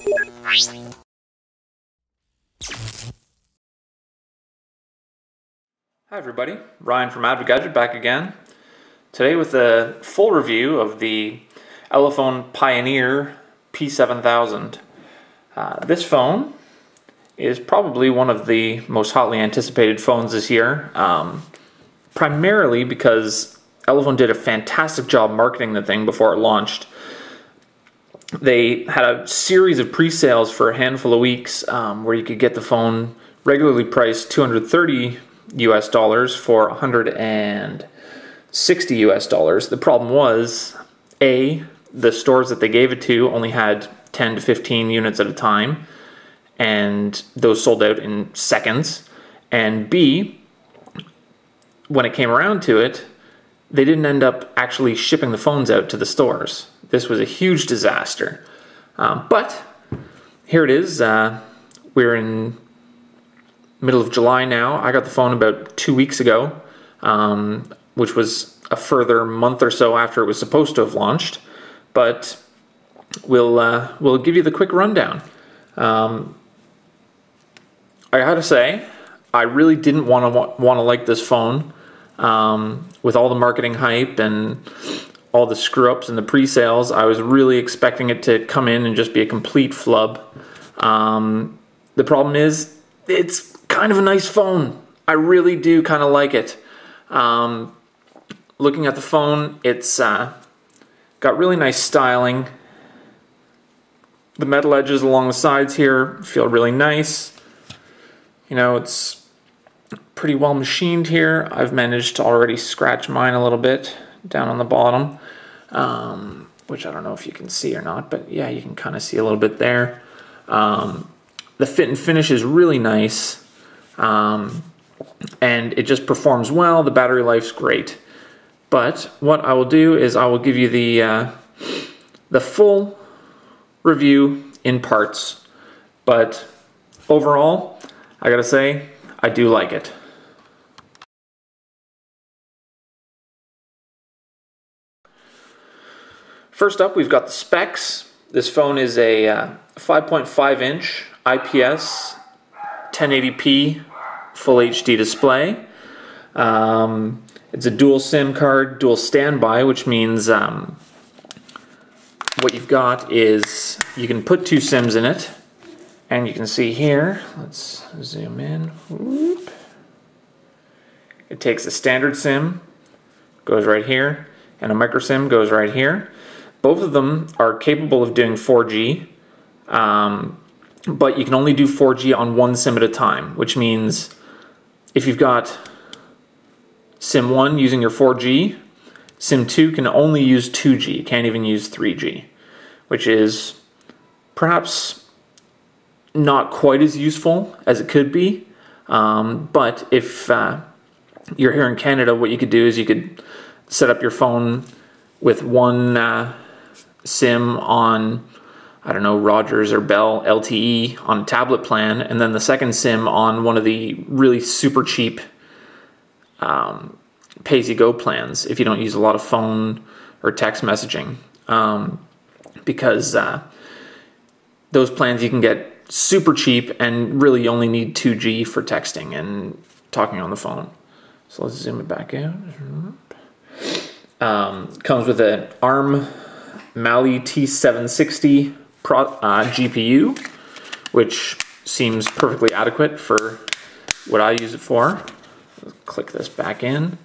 Hi everybody, Ryan from Gadget back again. Today with a full review of the Elephone Pioneer P7000. This phone is probably one of the most hotly anticipated phones this year, primarily because Elephone did a fantastic job marketing the thing before it launched. They had a series of pre-sales for a handful of weeks where you could get the phone regularly priced $230 US for $160 US. The problem was, A, the stores that they gave it to only had 10 to 15 units at a time, and those sold out in seconds. And B, when it came around to it, they didn't end up actually shipping the phones out to the stores. This was a huge disaster. But here it is. We're in middle of July now. I got the phone about 2 weeks ago, which was a further month or so after it was supposed to have launched. But we'll give you the quick rundown. I gotta say, I really didn't want to like this phone with all the marketing hype and all the screw-ups and the pre-sales. I was really expecting it to come in and just be a complete flub. The problem is, it's kind of a nice phone. I really do kind of like it. Looking at the phone, it's got really nice styling. The metal edges along the sides here feel really nice. You know, it's pretty well machined here. I've managed to already scratch mine a little bit down on the bottom, which I don't know if you can see or not, but yeah, you can kind of see a little bit there. The fit and finish is really nice, and it just performs well. The battery life's great. But what I will do is I will give you the full review in parts. But overall, I gotta say, I do like it. First up, we've got the specs. This phone is a 5.5-inch IPS 1080p Full HD display. It's a dual SIM card, dual standby, which means what you've got is you can put 2 SIMs in it, and you can see here, let's zoom in. Whoop. It takes a standard SIM, goes right here, and a micro SIM goes right here. Both of them are capable of doing 4G, but you can only do 4G on 1 SIM at a time, which means if you've got SIM 1 using your 4G, SIM 2 can only use 2G, can't even use 3G, which is perhaps not quite as useful as it could be. But if you're here in Canada, what you could do is you could set up your phone with one SIM on, I don't know, Rogers or Bell LTE on a tablet plan, and then the second SIM on one of the really super cheap pay-as-you-go plans if you don't use a lot of phone or text messaging, because those plans you can get super cheap and really only need 2G for texting and talking on the phone. So let's zoom it back out. Comes with an ARM Mali T760 GPU, which seems perfectly adequate for what I use it for. Let's click this back in.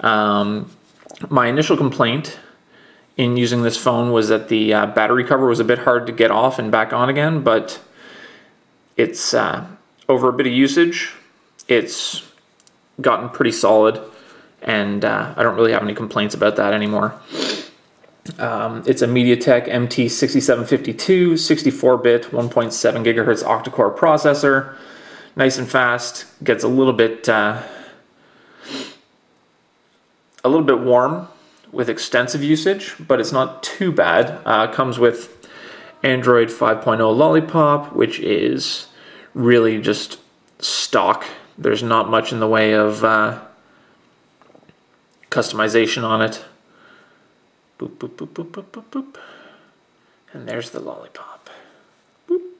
My initial complaint in using this phone was that the battery cover was a bit hard to get off and back on again, but it's over a bit of usage, it's gotten pretty solid, and I don't really have any complaints about that anymore. It's a MediaTek MT6752 64-bit 1.7 gigahertz octa-core processor, nice and fast. Gets a little bit warm with extensive usage, but it's not too bad. Comes with Android 5.0 Lollipop, which is really just stock. There's not much in the way of customization on it. Boop, boop, boop, boop, boop, boop, boop. And there's the lollipop. Boop.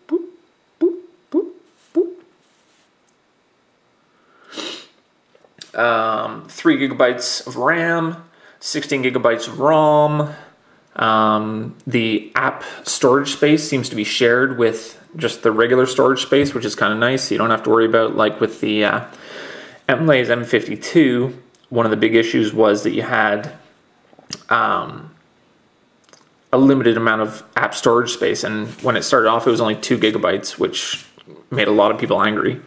3 gigabytes of RAM, 16 gigabytes of ROM. The app storage space seems to be shared with just the regular storage space, which is kind of nice. You don't have to worry about, like with the Emily's M52, one of the big issues was that you had a limited amount of app storage space, and when it started off it was only 2 gigabytes, which made a lot of people angry.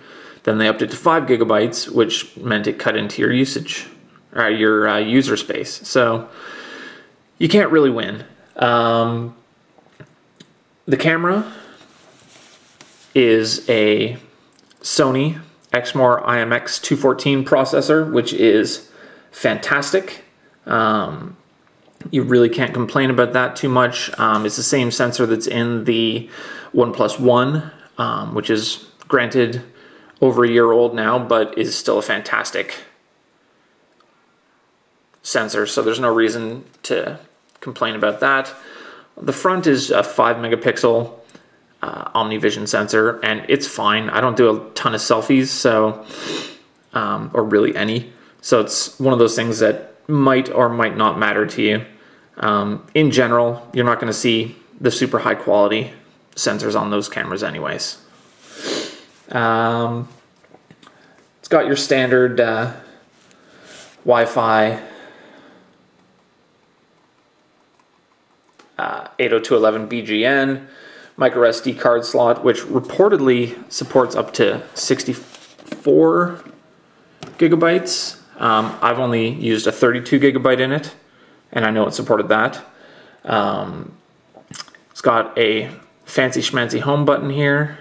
Then they upped it to 5 gigabytes, which meant it cut into your usage, or your user space. So you can't really win. The camera is a Sony Exmor IMX 214 processor, which is fantastic. You really can't complain about that too much. It's the same sensor that's in the OnePlus One, which is granted over a year old now, but is still a fantastic sensor, so there's no reason to complain about that. The front is a 5 megapixel OmniVision sensor, and it's fine. I don't do a ton of selfies, so or really any, so it's one of those things that might or might not matter to you. In general, you're not going to see the super high quality sensors on those cameras anyways. It's got your standard Wi-Fi 802.11 BGN, micro SD card slot, which reportedly supports up to 64 gigabytes. I've only used a 32 gigabyte in it, and I know it supported that. It's got a fancy schmancy home button here,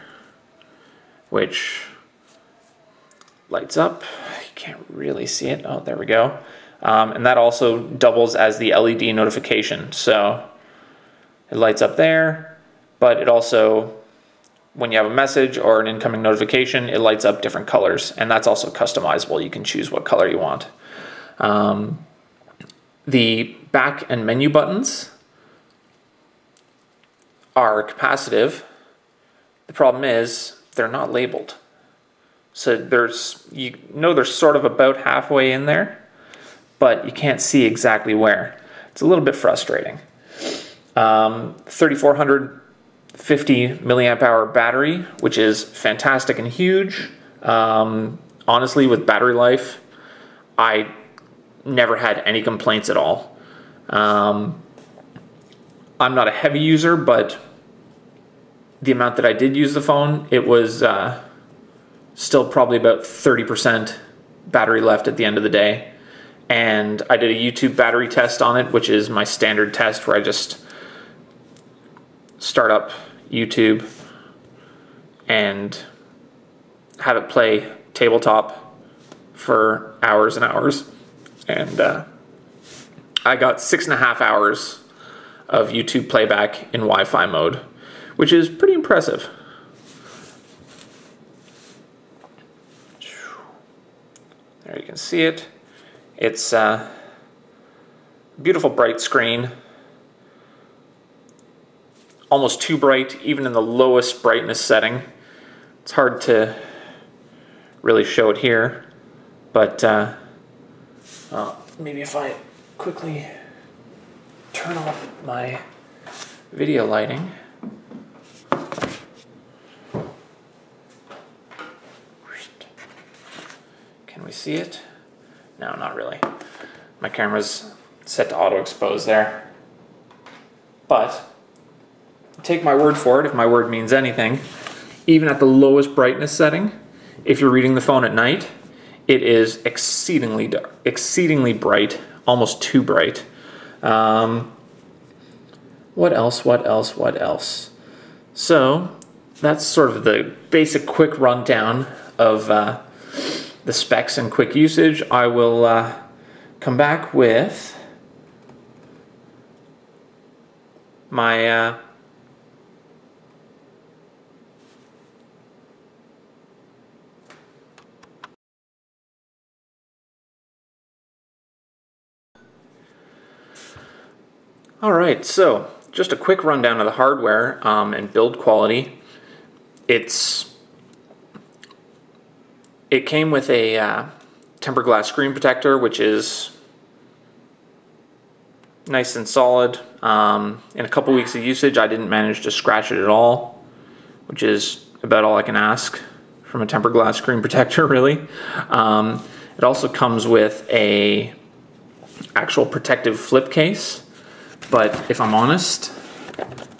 which lights up. You can't really see it. Oh, there we go. And that also doubles as the LED notification. So it lights up there, but it also, when you have a message or an incoming notification, it lights up different colors, and that's also customizable. You can choose what color you want. The back and menu buttons are capacitive. The problem is they're not labeled. So there's, you know, they're sort of about halfway in there, but you can't see exactly where. It's a little bit frustrating. 3450 milliamp hour battery, which is fantastic and huge. Honestly, with battery life, I never had any complaints at all. I'm not a heavy user, but the amount that I did use the phone, it was still probably about 30% battery left at the end of the day. And I did a YouTube battery test on it, which is my standard test where I just start up YouTube and have it play tabletop for hours and hours. And I got 6.5 hours of YouTube playback in Wi-Fi mode, which is pretty impressive. There you can see it. It's a beautiful bright screen. Almost too bright, even in the lowest brightness setting. It's hard to really show it here, but maybe if I quickly turn off my video lighting. Can we see it? No, not really. My camera's set to auto expose there. But take my word for it, if my word means anything, even at the lowest brightness setting, if you're reading the phone at night, it is exceedingly dark, exceedingly bright, almost too bright. What else? So that's sort of the basic quick rundown of the specs and quick usage. I will come back with my Alright, so just a quick rundown of the hardware and build quality. It came with a tempered glass screen protector, which is nice and solid. In a couple weeks of usage, I didn't manage to scratch it at all, which is about all I can ask from a tempered glass screen protector, really. It also comes with a actual protective flip case, but if I'm honest,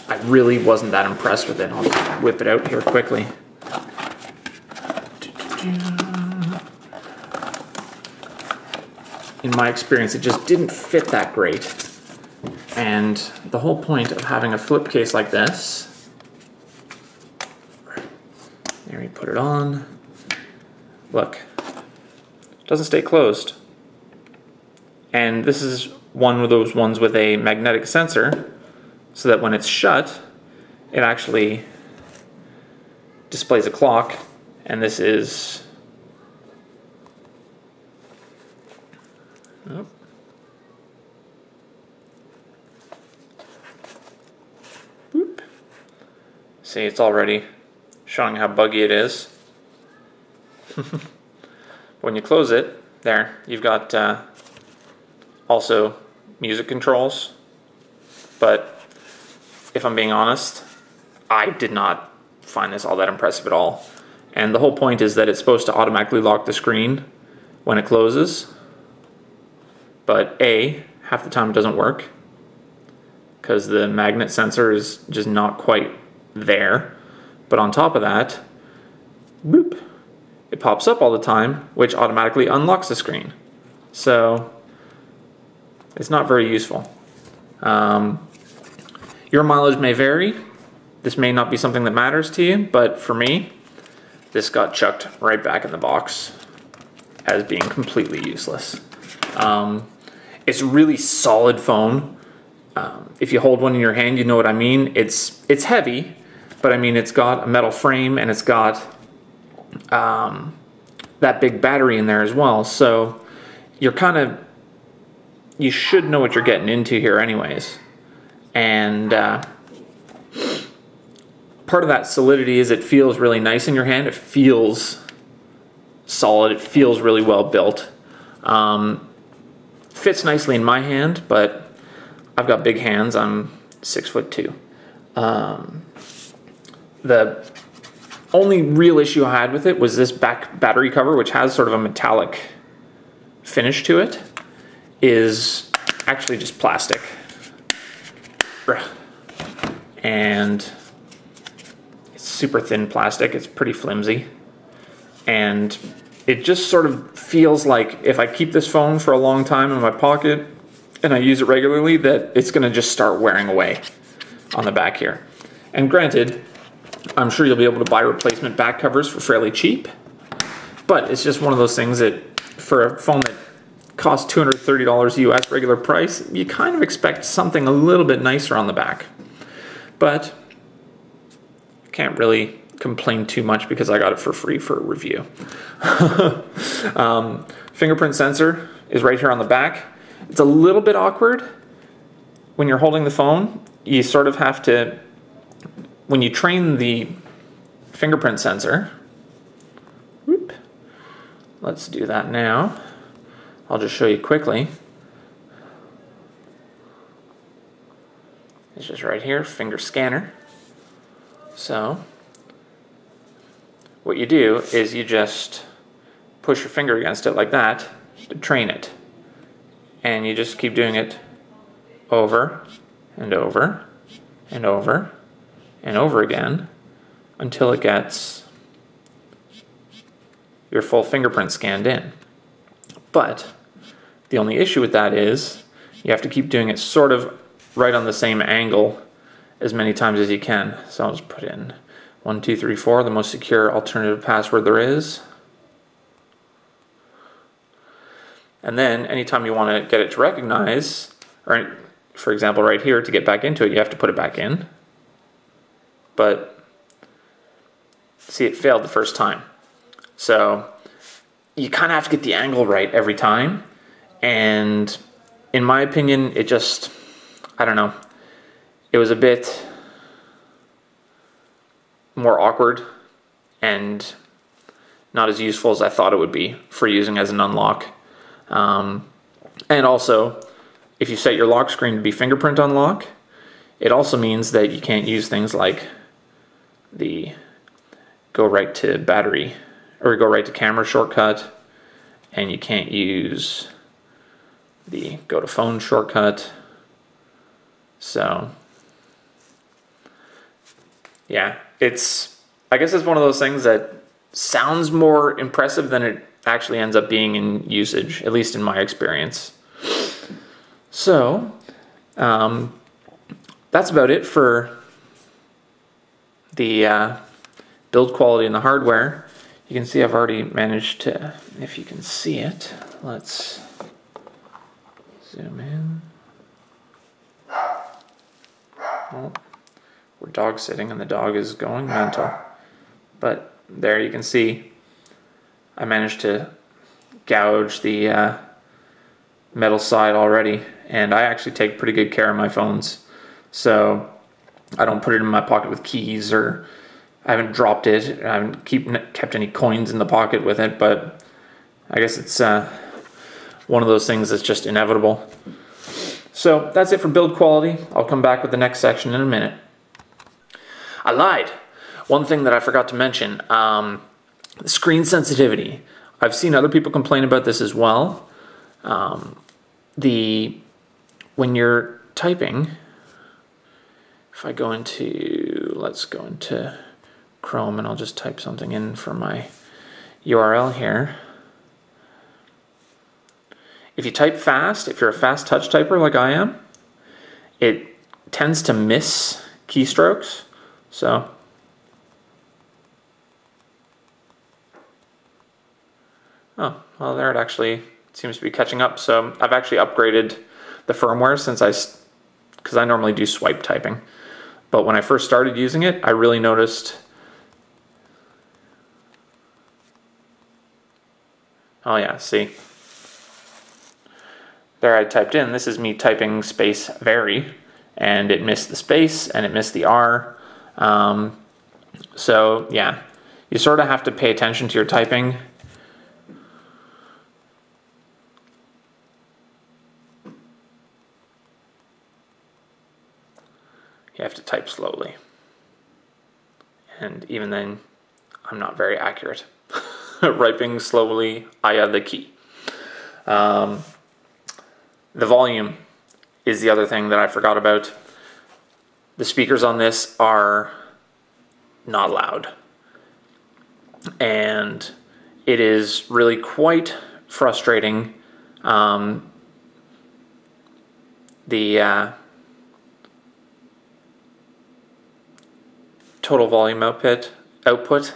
I really wasn't that impressed with it. I'll just whip it out here quickly. In my experience, it just didn't fit that great. And the whole point of having a flip case like this, there you put it on. Look, it doesn't stay closed. And this is one of those ones with a magnetic sensor, so that when it's shut, it actually displays a clock. And this is, oh. Boop. See, it's already showing how buggy it is. When you close it, there, you've got also music controls. But if I'm being honest, I did not find this all that impressive at all. And the whole point is that it's supposed to automatically lock the screen when it closes. But A, half the time it doesn't work, because the magnet sensor is just not quite there. But on top of that, boop, it pops up all the time, which automatically unlocks the screen. So it's not very useful. Your mileage may vary. This may not be something that matters to you, but for me, this got chucked right back in the box as being completely useless. It's a really solid phone. If you hold one in your hand, you know what I mean. It's heavy, but I mean, it's got a metal frame and it's got that big battery in there as well. So you should know what you're getting into here anyways. And part of that solidity is it feels really nice in your hand. It feels solid. It feels really well built. Fits nicely in my hand, but I've got big hands. I'm 6'2". The only real issue I had with it was this back battery cover, which has sort of a metallic finish to it, is actually just plastic. And it's super thin plastic. It's pretty flimsy. And it just sort of feels like if I keep this phone for a long time in my pocket and I use it regularly, that it's going to just start wearing away on the back here. And granted, I'm sure you'll be able to buy replacement back covers for fairly cheap, but it's just one of those things that for a phone that costs $230 US regular price, you kind of expect something a little bit nicer on the back. But I can't really complain too much because I got it for free for a review. Fingerprint sensor is right here on the back. It's a little bit awkward when you're holding the phone. You sort of have to, when you train the fingerprint sensor, whoop, let's do that now. I'll just show you quickly. It's just right here, finger scanner. So what you do is you just push your finger against it like that to train it. And you just keep doing it over and over and over and over again until it gets your full fingerprint scanned in. But the only issue with that is you have to keep doing it sort of right on the same angle as many times as you can. So I'll just put in 1, 2, 3, 4, the most secure alternative password there is. And then anytime you want to get it to recognize, or for example right here, to get back into it, you have to put it back in. But see, it failed the first time. So you kind of have to get the angle right every time. And in my opinion, it just, I don't know, it was a bit more awkward, and not as useful as I thought it would be for using as an unlock. And also, if you set your lock screen to be fingerprint unlock, it also means that you can't use things like the go right to battery or go right to camera shortcut, and you can't use the go to phone shortcut. So yeah, I guess it's one of those things that sounds more impressive than it actually ends up being in usage, at least in my experience. So that's about it for the build quality and the hardware. You can see I've already managed to, if you can see it, let's zoom in. Well, we're dog sitting and the dog is going mental. But there you can see I managed to gouge the metal side already, and I actually take pretty good care of my phones. So I don't put it in my pocket with keys, or I haven't dropped it. I haven't kept any coins in the pocket with it, but I guess it's one of those things that's just inevitable. So that's it for build quality. I'll come back with the next section in a minute. I lied. One thing that I forgot to mention, screen sensitivity. I've seen other people complain about this as well. When you're typing, if I go into, let's go into Chrome and I'll just type something in for my URL here. If you type fast, if you're a fast touch typer like I am, it tends to miss keystrokes. So oh, well, there it actually seems to be catching up. So I've actually upgraded the firmware because I normally do swipe typing. But when I first started using it, I really noticed, oh yeah, see, there I typed in, this is me typing space vary, and it missed the space and it missed the R. So yeah, you sort of have to pay attention to your typing. You have to type slowly. And even then, I'm not very accurate. Writing slowly, I the key. The volume is the other thing that I forgot about. The speakers on this are not loud. And it is really quite frustrating. The total volume output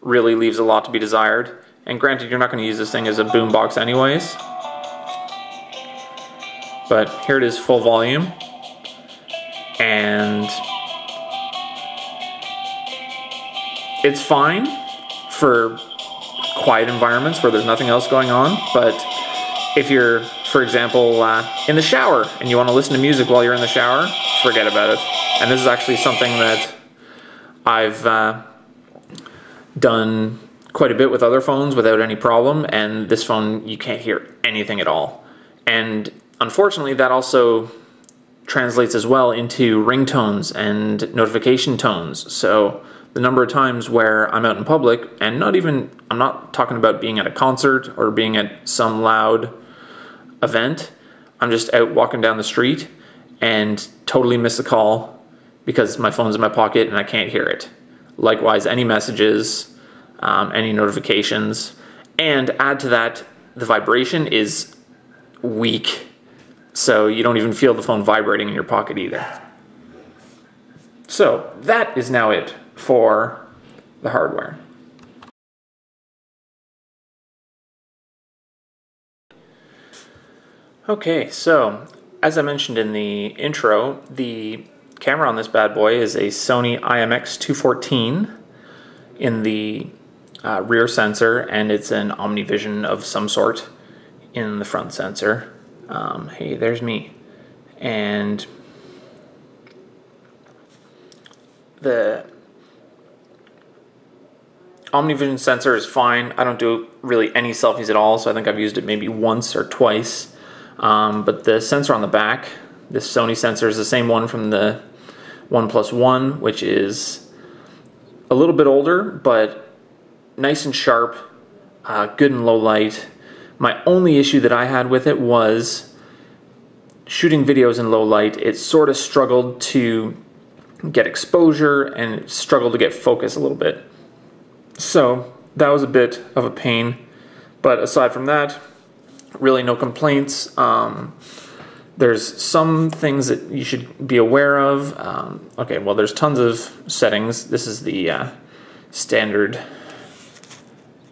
really leaves a lot to be desired. And granted, you're not going to use this thing as a boombox anyways. But here it is full volume. And it's fine for quiet environments where there's nothing else going on. But if you're, for example, in the shower and you want to listen to music while you're in the shower, forget about it. And this is actually something that I've done quite a bit with other phones without any problem, and this phone you can't hear anything at all. And unfortunately that also translates as well into ringtones and notification tones. So the number of times where I'm out in public, and I'm not talking about being at a concert or being at some loud event, I'm just out walking down the street and totally miss a call because my phone's in my pocket and I can't hear it. Likewise, any messages, any notifications, and add to that, the vibration is weak, so you don't even feel the phone vibrating in your pocket either. So that is now it for the hardware. Okay, so as I mentioned in the intro, the camera on this bad boy is a Sony IMX214 in the rear sensor, and it's an OmniVision of some sort in the front sensor. Hey, there's me. And the OmniVision sensor is fine. I don't do really any selfies at all, so I think I've used it maybe once or twice. But the sensor on the back, this Sony sensor, is the same one from the OnePlus One, which is a little bit older, but nice and sharp, good in low light. My only issue that I had with it was shooting videos in low light. It sort of struggled to get exposure and it struggled to get focus a little bit. So that was a bit of a pain, but aside from that, really no complaints. There's some things that you should be aware of. Okay, well, there's tons of settings. This is the standard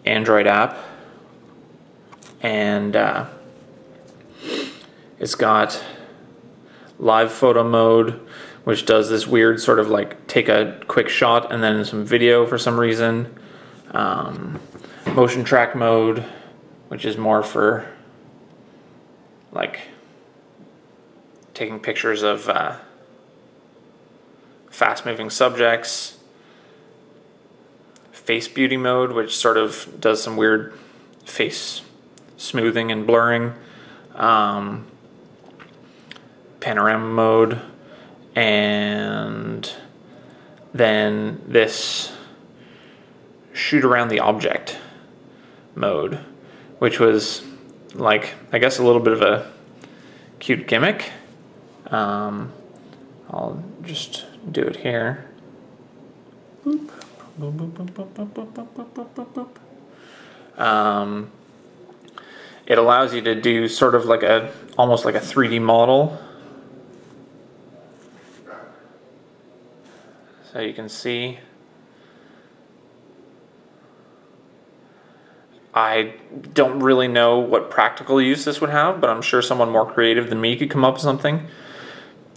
Android app, and it's got live photo mode, which does this weird sort of like take a quick shot and then some video for some reason. Motion track mode, which is more for like taking pictures of fast-moving subjects. Face beauty mode, which sort of does some weird face smoothing and blurring. Panorama mode, and then this shoot around the object mode, which was like, I guess, a little bit of a cute gimmick. I'll just do it here. Boop. Boop, boop, boop, boop, boop, boop, boop, boop, boop, boop. It allows you to do sort of like almost like a 3D model. So you can see. I don't really know what practical use this would have, but I'm sure someone more creative than me could come up with something.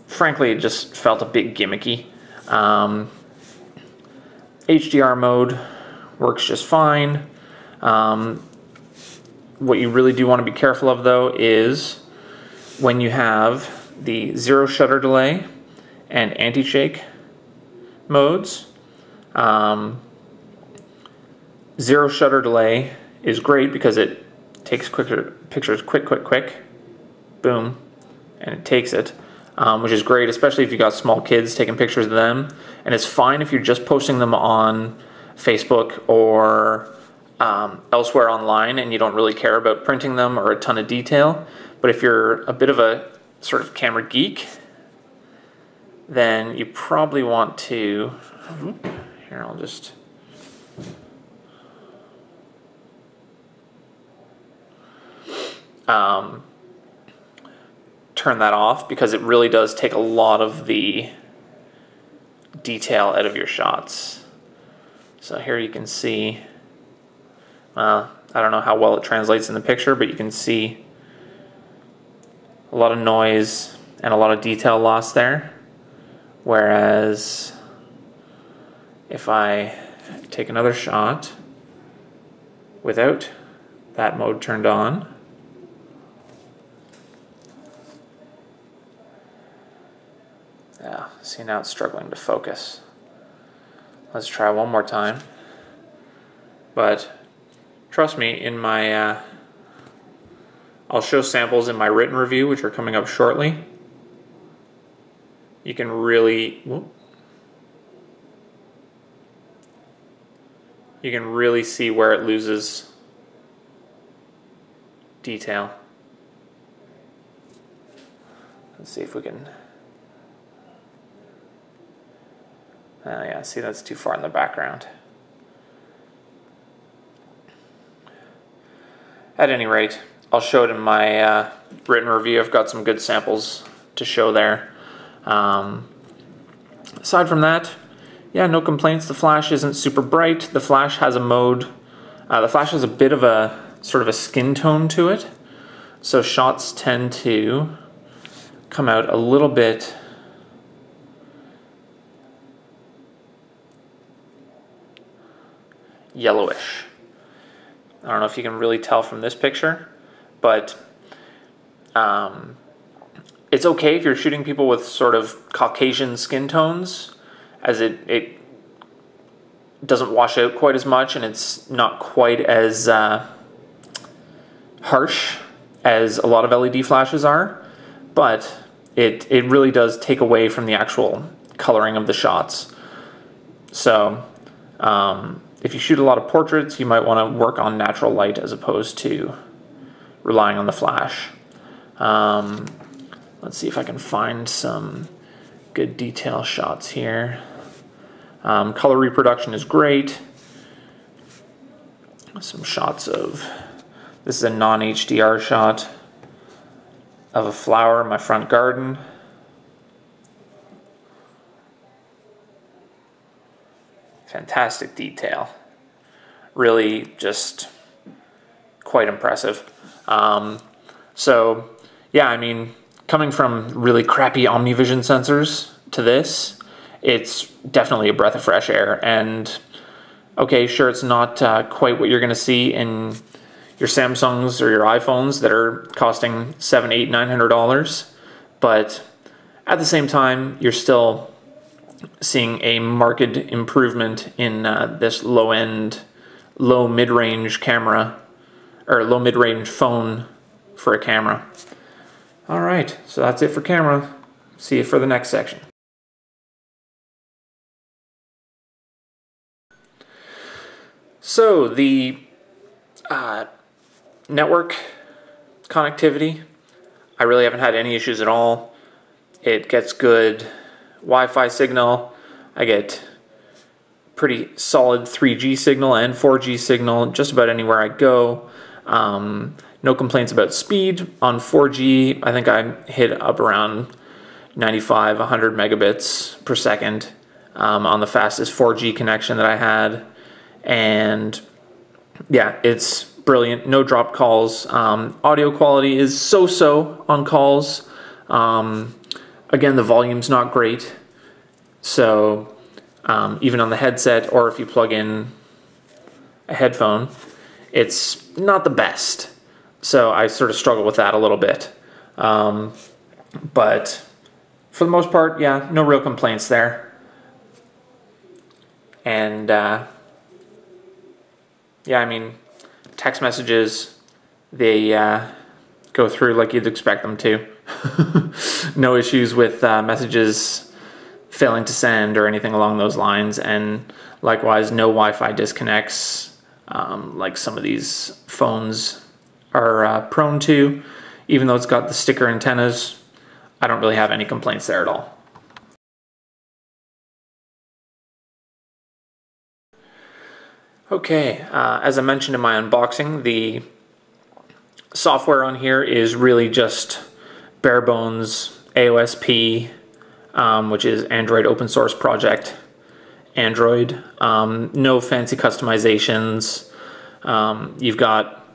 Frankly, it just felt a bit gimmicky. HDR mode works just fine. What you really do want to be careful of, though, is when you have the zero shutter delay and anti-shake modes. Zero shutter delay is great because it takes pictures quick, boom, and it takes it, which is great, especially if you got small kids taking pictures of them. And it's fine if you're just posting them on Facebook or elsewhere online and you don't really care about printing them or a ton of detail. But if you're a bit of a sort of camera geek, then you probably want to, here, I'll just, turn that off, because it really does take a lot of the detail out of your shots. So here you can see, I don't know how well it translates in the picture, but you can see a lot of noise and a lot of detail loss there. Whereas if I take another shot without that mode turned on, yeah, see, now it's struggling to focus. Let's try one more time. But trust me, in my I'll show samples in my written review, which are coming up shortly. You can really, you can really see where it loses detail. Let's see if we can. Yeah, see, that's too far in the background. At any rate, I'll show it in my written review. I've got some good samples to show there. Aside from that, yeah, no complaints. The flash isn't super bright. The flash has a mode. The flash has a bit of a sort of a skin tone to it, so shots tend to come out a little bit yellowish. I don't know if you can really tell from this picture, but it's okay if you're shooting people with sort of Caucasian skin tones, as it doesn't wash out quite as much, and it's not quite as harsh as a lot of LED flashes are, but it really does take away from the actual coloring of the shots. So if you shoot a lot of portraits, you might want to work on natural light as opposed to relying on the flash. Let's see if I can find some good detail shots here. Color reproduction is great. Some shots of, this is a non-HDR shot of a flower in my front garden. Fantastic detail. Really just quite impressive. So yeah, I mean, coming from really crappy OmniVision sensors to this, it's definitely a breath of fresh air. And okay, sure, it's not quite what you're going to see in your Samsungs or your iPhones that are costing $700, $800, $900, but at the same time, you're still seeing a marked improvement in this low-end, low mid-range camera, or low mid-range phone for a camera. All right, so that's it for camera. See you for the next section. So the network connectivity, I really haven't had any issues at all. It gets good Wi-Fi signal. I get pretty solid 3G signal and 4G signal just about anywhere I go. No complaints about speed. On 4G, I think I hit up around 95, 100 megabits per second on the fastest 4G connection that I had. And yeah, it's brilliant. No drop calls. Audio quality is so-so on calls. Again, the volume's not great. So even on the headset, or if you plug in a headphone, it's not the best. So I sort of struggle with that a little bit. But for the most part, yeah, no real complaints there. And yeah, I mean, text messages, they go through like you'd expect them to. No issues with messages failing to send or anything along those lines, and likewise no Wi-Fi disconnects like some of these phones are prone to. Even though it's got the sticker antennas, I don't really have any complaints there at all. Okay, as I mentioned in my unboxing, the software on here is really just bare bones AOSP, which is Android open source project Android. No fancy customizations. You've got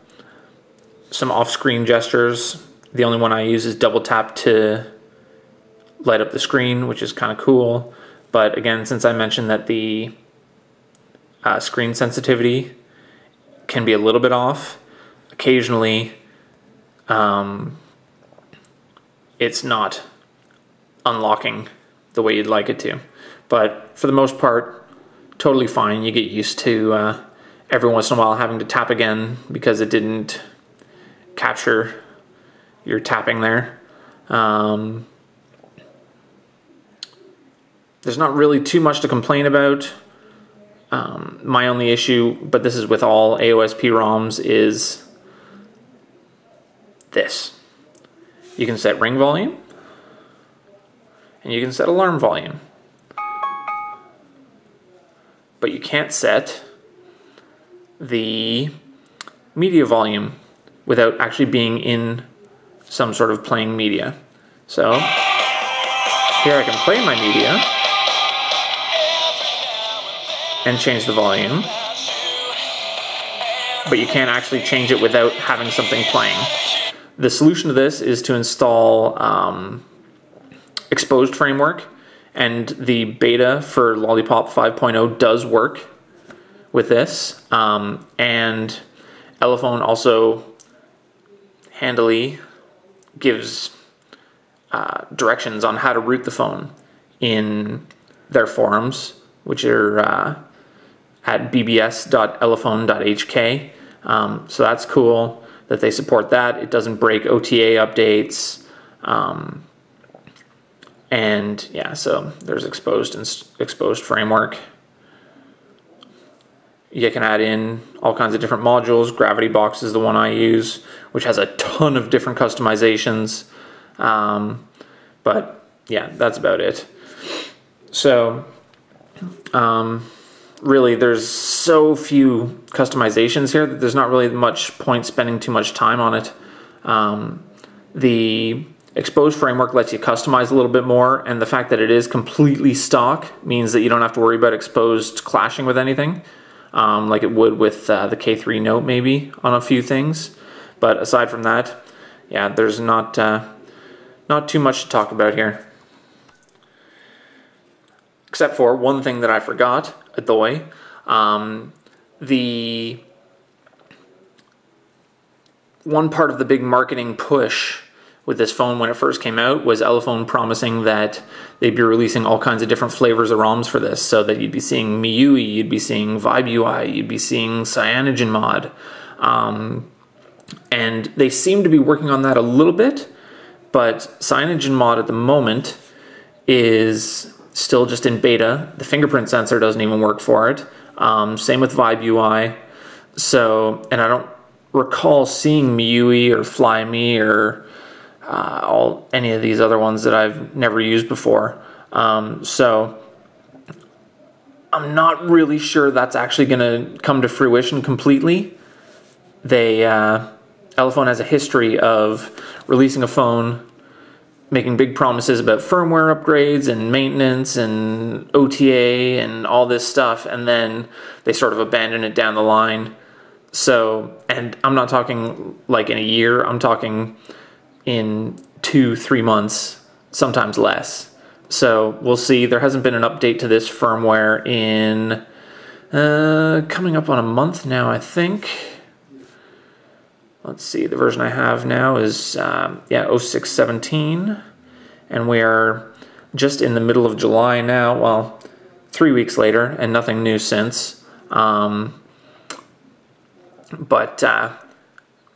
some off-screen gestures. The only one I use is double tap to light up the screen, which is kind of cool. But again, since I mentioned that the screen sensitivity can be a little bit off, occasionally it's not unlocking the way you'd like it to. But for the most part, totally fine. You get used to every once in a while having to tap again because it didn't capture your tapping there. There's not really too much to complain about. My only issue, but this is with all AOSP ROMs, is this. You can set ring volume, and you can set alarm volume. But you can't set the media volume without actually being in some sort of playing media. So here I can play my media and change the volume, but you can't actually change it without having something playing. The solution to this is to install Exposed Framework, and the beta for Lollipop 5.0 does work with this, and Elephone also handily gives directions on how to root the phone in their forums, which are at bbs.elephone.hk. So that's cool that they support that. It doesn't break OTA updates. And yeah, so there's exposed framework. You can add in all kinds of different modules. Gravity Box is the one I use, which has a ton of different customizations. But yeah, that's about it. So really, there's so few customizations here that there's not really much point spending too much time on it. The exposed framework lets you customize a little bit more, and the fact that it is completely stock means that you don't have to worry about exposed clashing with anything, like it would with the K3 Note maybe on a few things. But aside from that, yeah, there's not too much to talk about here. Except for one thing that I forgot, Adoy. The one part of the big marketing push with this phone when it first came out was Elephone promising that they'd be releasing all kinds of different flavors of ROMs for this, so that you'd be seeing MIUI, you'd be seeing Vibe UI, you'd be seeing CyanogenMod. And they seem to be working on that a little bit, but CyanogenMod at the moment is still just in beta. The fingerprint sensor doesn't even work for it. Same with Vibe UI. So, and I don't recall seeing MIUI or FlyMe or any of these other ones that I've never used before. So I'm not really sure that's actually going to come to fruition completely. Elephone has a history of releasing a phone, making big promises about firmware upgrades and maintenance and OTA and all this stuff, and then they sort of abandon it down the line. So, and I'm not talking like in a year, I'm talking in 2-3 months, sometimes less. So we'll see. There hasn't been an update to this firmware in coming up on a month now, I think. Let's see, the version I have now is 0617, and we are just in the middle of July now. Well, 3 weeks later, and nothing new since.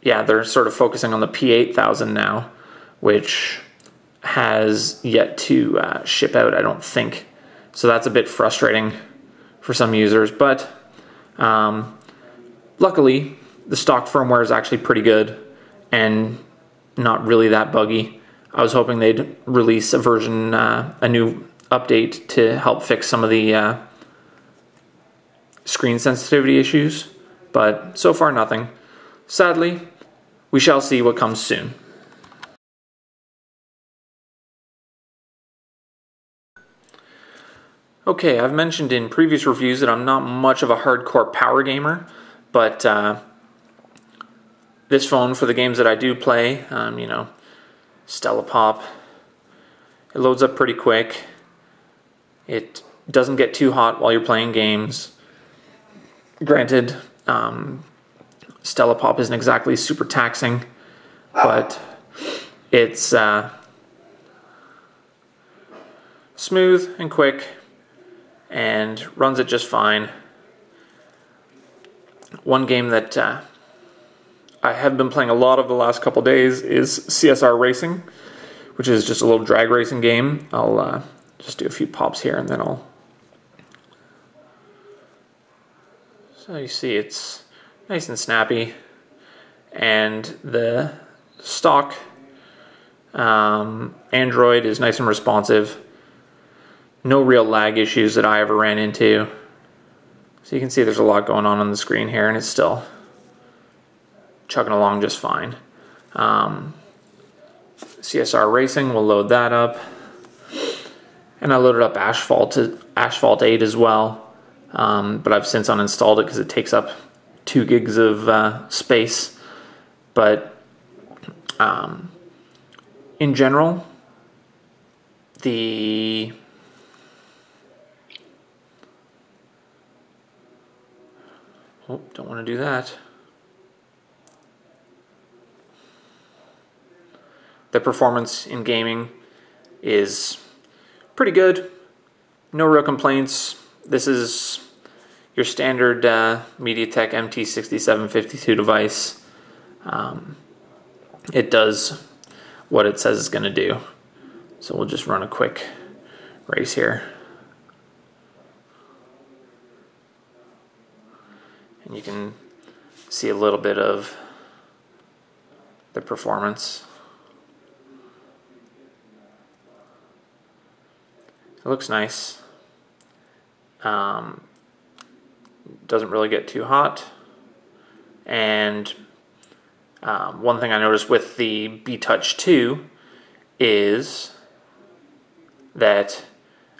Yeah, they're sort of focusing on the P8000 now, which has yet to ship out, I don't think. So that's a bit frustrating for some users, but luckily the stock firmware is actually pretty good and not really that buggy. I was hoping they'd release a version, a new update to help fix some of the screen sensitivity issues, but so far nothing. Sadly, we shall see what comes soon. Okay, I've mentioned in previous reviews that I'm not much of a hardcore power gamer, but this phone, for the games that I do play, you know, Stella Pop, it loads up pretty quick. It doesn't get too hot while you're playing games. Granted, Stella Pop isn't exactly super taxing, but it's smooth and quick and runs it just fine. One game that I have been playing a lot of the last couple days is CSR Racing, which is just a little drag racing game. I'll just do a few pops here and then I'll... So you see it's nice and snappy, and the stock Android is nice and responsive. No real lag issues that I ever ran into. So you can see there's a lot going on the screen here, and it's still chugging along just fine. CSR Racing, we'll load that up. And I loaded up Asphalt 8 as well, but I've since uninstalled it because it takes up 2 gigs of space. But in general, the don't want to do that. The performance in gaming is pretty good. No real complaints. This is, your standard MediaTek MT6752 device. It does what it says it's going to do. So we'll just run a quick race here. And you can see a little bit of the performance. It looks nice. Doesn't really get too hot. And one thing I noticed with the B-Touch 2 is that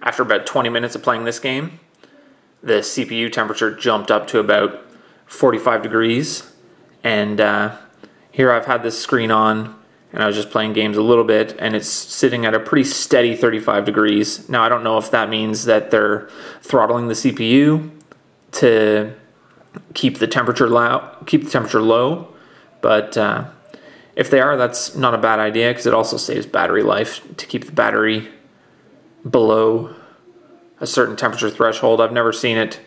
after about 20 minutes of playing this game, the CPU temperature jumped up to about 45 degrees. And here I've had this screen on, and I was just playing games a little bit, and it's sitting at a pretty steady 35 degrees. Now, I don't know if that means that they're throttling the CPU to keep the temperature low, but if they are, that's not a bad idea, because it also saves battery life to keep the battery below a certain temperature threshold. I've never seen it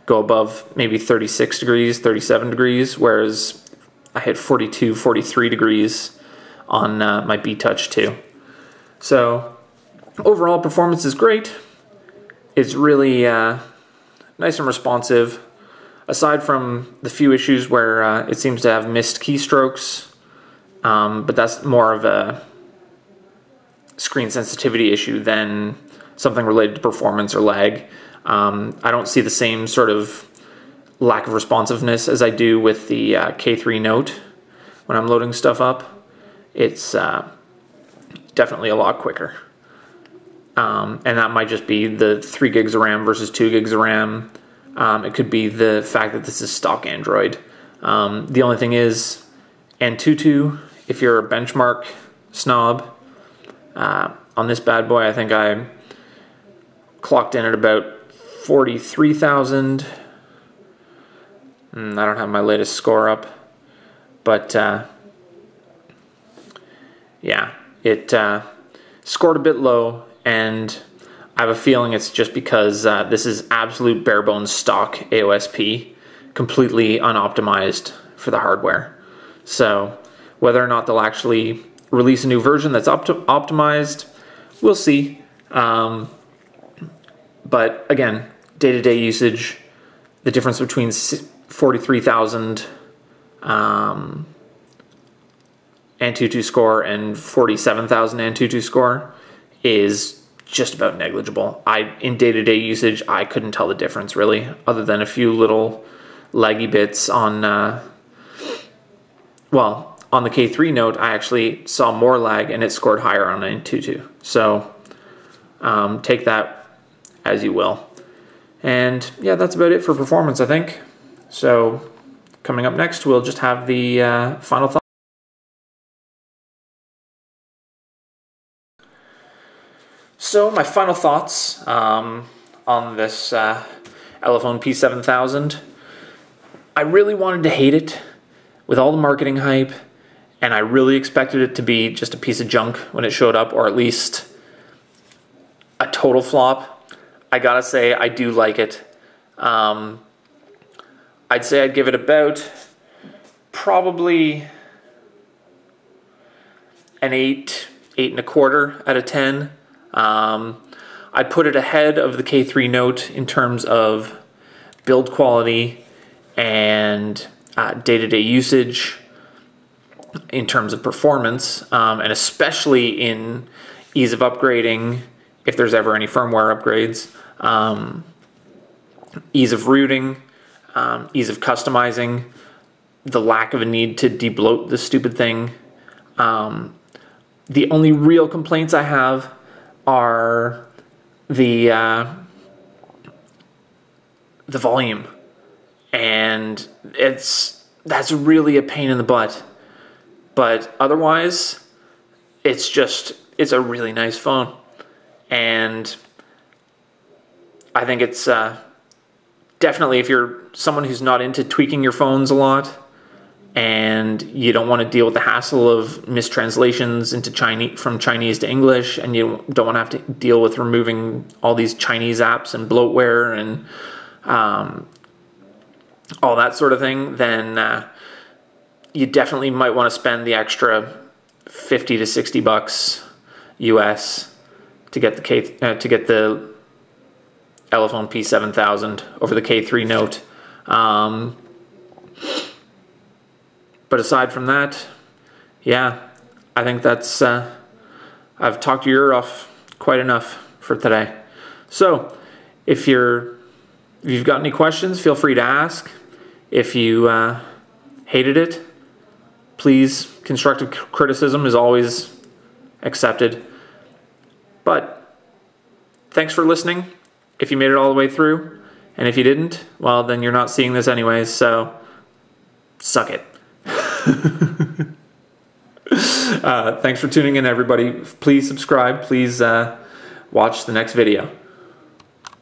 go above maybe 36 degrees, 37 degrees, whereas I hit 42, 43 degrees on my B-Touch 2. So overall performance is great. It's really nice and responsive, aside from the few issues where it seems to have missed keystrokes, but that's more of a screen sensitivity issue than something related to performance or lag. I don't see the same sort of lack of responsiveness as I do with the K3 Note when I'm loading stuff up. It's definitely a lot quicker. And that might just be the 3 gigs of RAM versus 2 gigs of RAM. It could be the fact that this is stock Android. The only thing is, Antutu, if you're a benchmark snob, on this bad boy, I think I clocked in at about 43,000. I don't have my latest score up, but yeah, it scored a bit low, and I have a feeling it's just because this is absolute bare bones stock AOSP, completely unoptimized for the hardware. So whether or not they'll actually release a new version that's optimized, we'll see. But again, day-to-day usage, the difference between 43,000 Antutu score and 47,000 Antutu score is just about negligible. In day-to-day usage, I couldn't tell the difference really, other than a few little laggy bits on, well, on the K3 Note, I actually saw more lag and it scored higher on Antutu. So take that as you will. And yeah, that's about it for performance, I think. So coming up next, we'll just have the final thoughts. So my final thoughts on this Elephone P7000. I really wanted to hate it with all the marketing hype, and I really expected it to be just a piece of junk when it showed up, or at least a total flop. I gotta say, I do like it. I'd say I'd give it about probably an 8.25 out of 10. I'd put it ahead of the K3 Note in terms of build quality and day-to-day usage, in terms of performance, and especially in ease of upgrading if there's ever any firmware upgrades, ease of rooting, ease of customizing, the lack of a need to debloat the stupid thing. The only real complaints I have are the volume, and that's really a pain in the butt. But otherwise, it's a really nice phone, and I think it's definitely, if you're someone who's not into tweaking your phones a lot, and you don't want to deal with the hassle of mistranslations into from Chinese to English, and you don't want to have to deal with removing all these Chinese apps and bloatware and all that sort of thing, then you definitely might want to spend the extra 50 to 60 bucks US to get the Elephone P7000 over the K3 Note. But aside from that, yeah, I think that's I've talked your ear off quite enough for today. So if you've got any questions, feel free to ask. If you hated it, please, constructive criticism is always accepted. But thanks for listening, if you made it all the way through. And if you didn't, well, then you're not seeing this anyways, so suck it. Thanks for tuning in, everybody. Please subscribe. Please watch the next video.